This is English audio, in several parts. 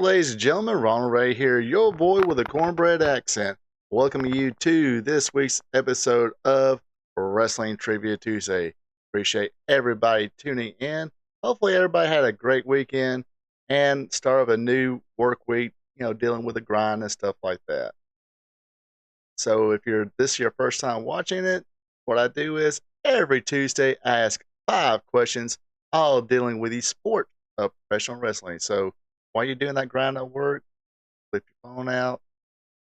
ladies and gentlemen, Ronald Ray here, your boy with a cornbread accent. Welcoming you to this week's episode of Wrestling Trivia Tuesday. Appreciate everybody tuning in. Hopefully, everybody had a great weekend and start of a new work week, dealing with the grind and stuff like that. So, if this is your first time watching it, what I do is every Tuesday I ask 5 questions, all dealing with the sport of professional wrestling. So, while you're doing that grind at work, flip your phone out,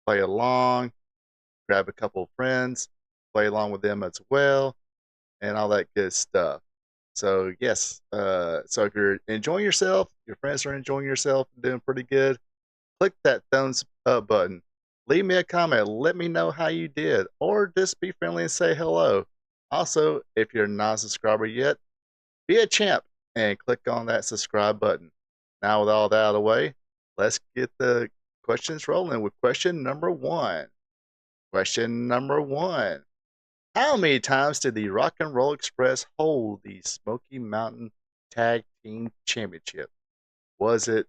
play along, grab a couple of friends, play along with them as well, and all that good stuff. So yes, so if you're enjoying yourself, your friends are enjoying yourself, doing pretty good, click that thumbs up button. Leave me a comment, let me know how you did, or just be friendly and say hello. Also, if you're not a subscriber yet, be a champ and click on that subscribe button. Now, with all that out of the way, let's get the questions rolling with question number one. Question number one. How many times did the Rock and Roll Express hold the Smoky Mountain Tag Team Championship? Was it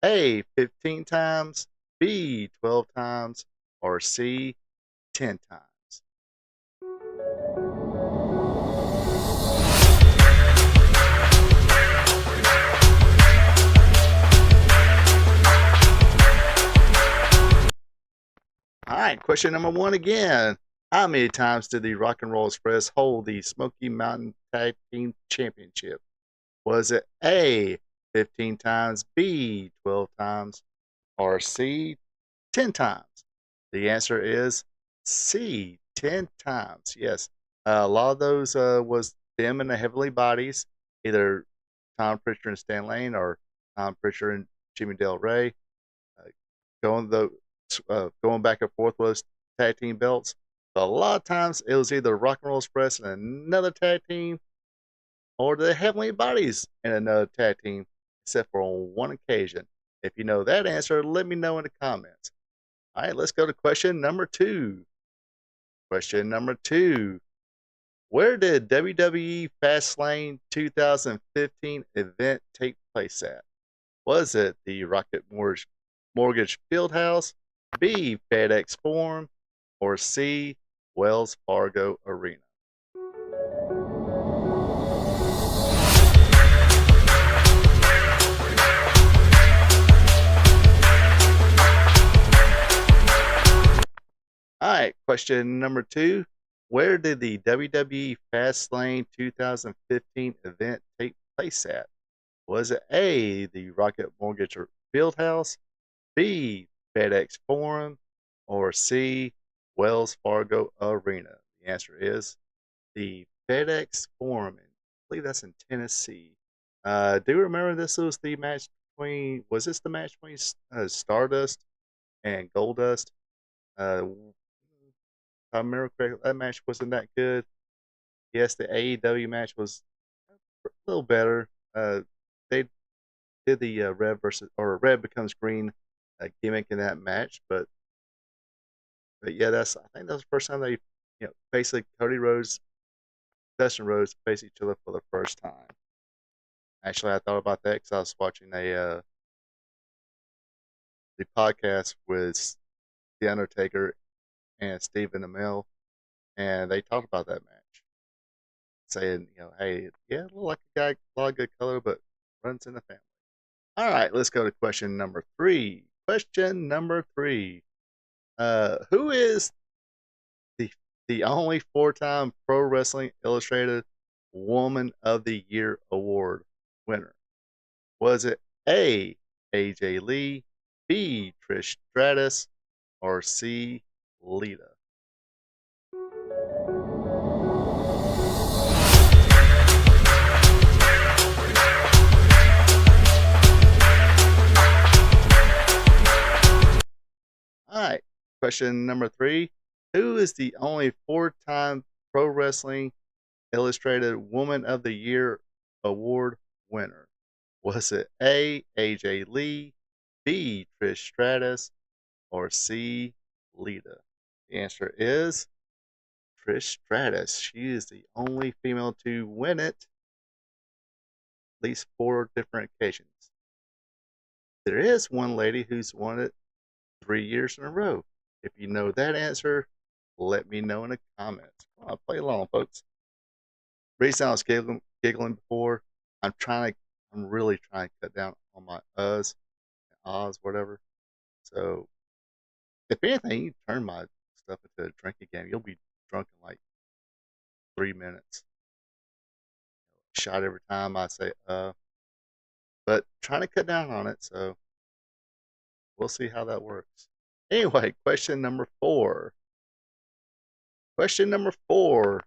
A, 15 times, B, 12 times, or C, 10 times? All right, question number one again. How many times did the Rock and Roll Express hold the Smoky Mountain Tag Team Championship? Was it A, 15 times, B, 12 times, or C, 10 times? The answer is C, 10 times. Yes, a lot of those was them and the Heavenly Bodies, either Tom Pritchard and Stan Lane or Tom Pritchard and Jimmy Del Rey, uh, going the going back and forth with those tag team belts. But a lot of times it was either Rock and Roll Express and another tag team, or the Heavenly Bodies and another tag team, except for on one occasion. If you know that answer, let me know in the comments. All right, let's go to question number two. Question number two. Where did WWE Fastlane 2015 event take place at? Was it the Rocket Mortgage Fieldhouse, B, FedEx Forum, or C, Wells Fargo Arena? All right, question number two. Where did the WWE Fastlane 2015 event take place at? Was it A, the Rocket Mortgage Fieldhouse, B, FedEx Forum, or C, Wells Fargo Arena? The answer is the FedEx Forum. I believe that's in Tennessee. Do you remember this was the match was this the match between Stardust and Goldust? If I remember correctly, that match wasn't that good. Yes, the AEW match was a little better. They did the red becomes green gimmick in that match, but yeah, I think that was the first time they basically Cody Rhodes, Dustin Rhodes face each other for the first time. Actually, I thought about that because I was watching the podcast with the Undertaker and Stephen Amell, and they talked about that match, saying, hey, yeah, look like a guy, a lot of good color, but runs in the family. All right, let's go to question number three. Question number three. Who is the only 4-time Pro Wrestling Illustrated Woman of the Year award winner? Was it A, AJ Lee, B, Trish Stratus, or C, Lita? All right, question number three. Who is the only 4-time Pro Wrestling Illustrated Woman of the Year award winner? Was it A, AJ Lee, B, Trish Stratus, or C, Lita? The answer is Trish Stratus. She is the only female to win it at least 4 different occasions. there is one lady who's won it 3 years in a row. If you know that answer, let me know in the comments. I'll play along, folks. Reason I was giggling before, I'm really trying to cut down on my ahs, whatever. So, if anything, you turn my stuff into a drinking game. You'll be drunk in like 3 minutes. Shot every time I say but trying to cut down on it, so we'll see how that works. Anyway, question number 4. Question number 4.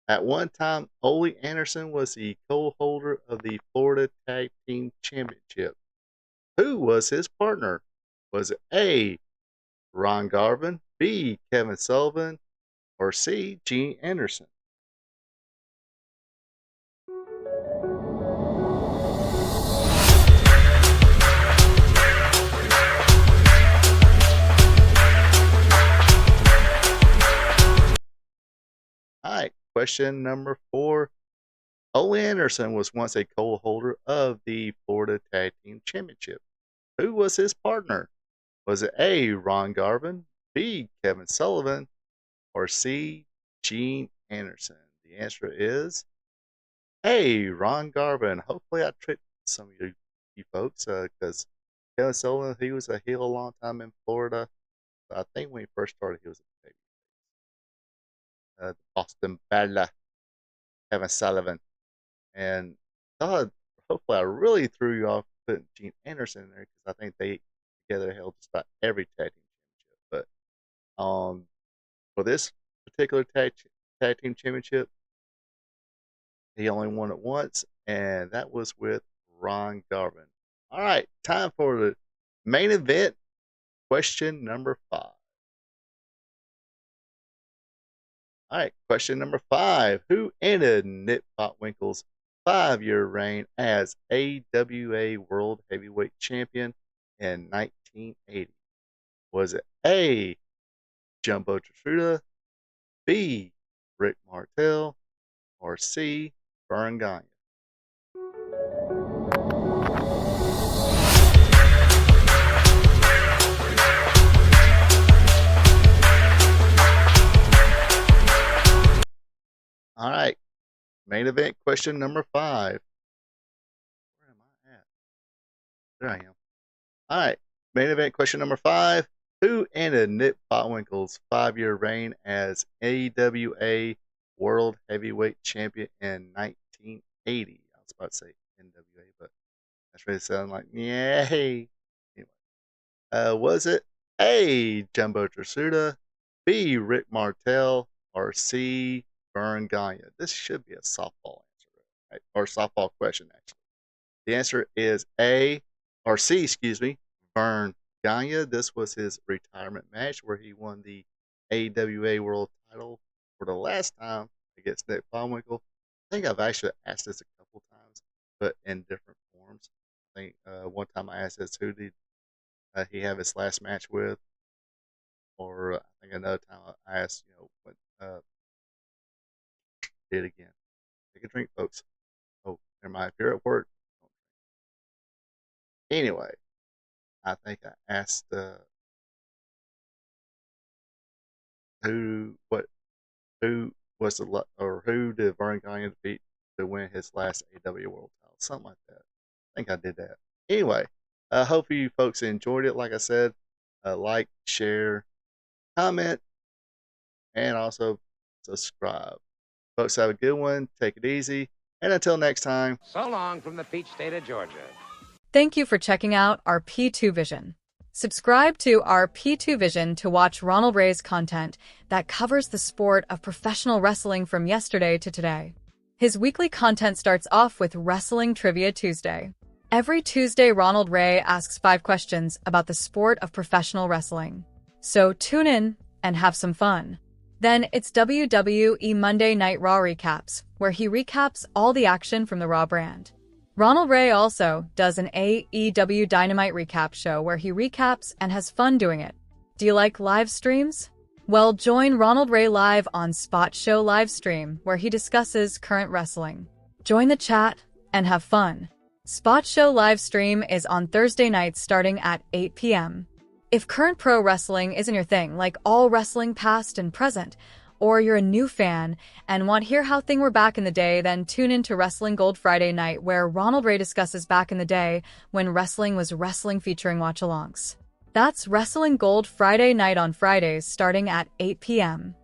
At one time, Ole Anderson was the co-holder of the Florida Tag Team Championship. Who was his partner? Was it A, Ron Garvin, B, Kevin Sullivan, or C, Gene Anderson? All right, question number 4. Ole Anderson was once a co-holder of the Florida Tag Team Championship. Who was his partner? Was it A, Ron Garvin, B, Kevin Sullivan, or C, Gene Anderson? The answer is A, Ron Garvin. Hopefully I tricked some of you folks, because Kevin Sullivan, he was a heel a long time in Florida. I think when he first started, he was a baby. The Boston Bella, Kevin Sullivan. And hopefully I really threw you off putting Gene Anderson in there, because I think they together held just about every tag team championship. But for this particular tag team championship, he only won it once, and that was with Ron Garvin. All right, time for the main event. Question number 5. All right, question number 5. Who ended Nick Botwinkle's 5-year reign as AWA World Heavyweight Champion in 1980? Was it A, Jumbo Tsuruta, B, Rick Martel, or C, Vern Gagne? All right, main event question number 5. Where am I at? There I am. All right, main event question number 5. Who ended Nick Botwinkle's 5-year reign as AWA World Heavyweight Champion in 1980? I was about to say NWA, but that's really sounding like yay. Anyway, was it A, Jumbo Tsuruta, B, Rick Martel, or C, Vern Gagne? This should be a softball answer, right? Or softball question, actually. The answer is A, or C, excuse me, Vern Gagne. This was his retirement match where he won the AWA World title for the last time against Nick Botwinkle. I think I've actually asked this a couple times, but in different forms. I think one time I asked this, who did he have his last match with? Or I think another time I asked, what did again. Take a drink, folks. Oh, never mind. If you're at work, anyway, I think I asked who did Vern Gagne defeat to win his last AW World title, something like that. I think I did that. Anyway, I hope you folks enjoyed it. Like I said, like, share, comment, and also subscribe. Folks, have a good one. Take it easy. And until next time. So long from the peach state of Georgia. Thank you for checking out our P2 Vision. Subscribe to our P2 Vision to watch Ronald Ray's content that covers the sport of professional wrestling from yesterday to today. His weekly content starts off with Wrestling Trivia Tuesday. Every Tuesday, Ronald Ray asks 5 questions about the sport of professional wrestling. So tune in and have some fun. Then it's WWE Monday Night Raw Recaps, where he recaps all the action from the Raw brand. Ronald Ray also does an AEW Dynamite recap show where he recaps and has fun doing it. Do you like live streams? Well, join Ronald Ray live on Spot Show Livestream, where he discusses current wrestling. Join the chat and have fun. Spot Show live stream is on Thursday nights starting at 8 p.m. If current pro wrestling isn't your thing, like all wrestling past and present, or you're a new fan and want to hear how things were back in the day, then tune in to Wrestling Gold Friday night, where Ronald Ray discusses back in the day when wrestling was wrestling, featuring watch-alongs. That's Wrestling Gold Friday night on Fridays starting at 8 p.m.